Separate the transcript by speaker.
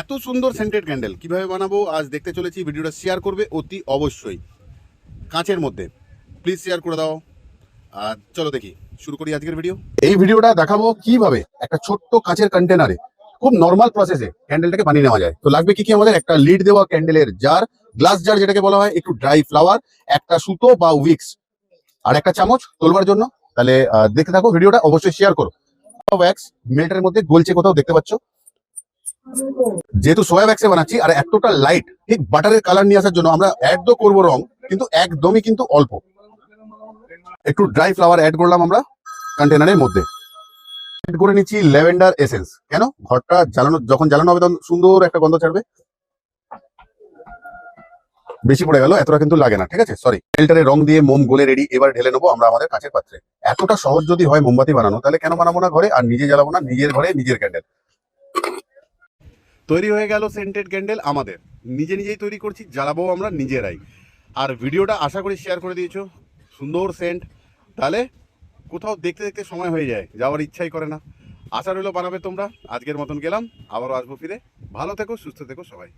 Speaker 1: এত সুন্দর scented candle কিভাবে বানাবো আজ দেখতে চলেছি। ভিডিওটা শেয়ার করবে অতি অবশ্যই, কাঁচের মধ্যে। প্লিজ শেয়ার করে দাও। আর চলো দেখি, শুরু করি আজকের ভিডিও। এই ভিডিওটা দেখাবো কিভাবে একটা ছোট্ট কাঁচের কন্টেনারে খুব নর্মাল প্রসেসে ক্যান্ডেলটাকে বানিয়ে নেওয়া যায়। তো লাগবে কি কি আমাদের? একটা লিড দেওয়া ক্যান্ডেলের জার, গ্লাস জার যেটাকে বলা হয়, একটু ড্রাই ফ্লাওয়ার, একটা সুতো বা উইক্স, আর একটা চামচ তোলবার জন্য। তাহলে দেখতে থাকো ভিডিওটা, অবশ্যই শেয়ার করো। ওয়্যাক্স মেল্টের মধ্যে গলছে কোথাও দেখতে পাচ্ছ। যেহেতু সোয়া ভ্যাক্সে বানাচ্ছি আর এতটা লাইট, ঠিক বাটারের কালার নিয়ে আসার জন্য আমরা অ্যাড তো করবো রং, কিন্তু একদমই কিন্তু অল্প। একটু ড্রাই ফ্লাওয়ার অ্যাড করলাম আমরা কন্টেনারের মধ্যে। অ্যাড করে নিচ্ছি ল্যাভেন্ডার এসেন্স। কেন? ঘরটা জ্বালানো, যখন জ্বালানো হবে তখন সুন্দর একটা গন্ধ ছাড়বে। বেশি পড়ে গেল, এতটা কিন্তু লাগে না, ঠিক আছে, সরি। ফিল্টারে রং দিয়ে মোম গলে রেডি। এবার ঢেলে নেবো আমরা আমাদের কাঁচের পাত্রে। এতটা সহজ যদি হয় মোমবাতি বানানো, তাহলে কেন বানাবো না ঘরে? আর নিজে জ্বালাবো না নিজের ঘরে নিজের ক্যান্ডেল? তৈরি হয়ে গেল সেন্টেড ক্যান্ডেল আমাদের। নিজে নিজেই তৈরি করছি, জ্বালাবো আমরা নিজেরাই। আর ভিডিওটা আশা করি শেয়ার করে দিয়েছো। সুন্দর সেন্ট, তাহলে কোথাও দেখতে দেখতে সময় হয়ে যায়, যাওয়ার ইচ্ছাই করে না। আশা রইলো বানাবে তোমরা। আজকের মতন গেলাম, আবারও আসবো ফিরে। ভালো থেকো, সুস্থ থেকো সবাই।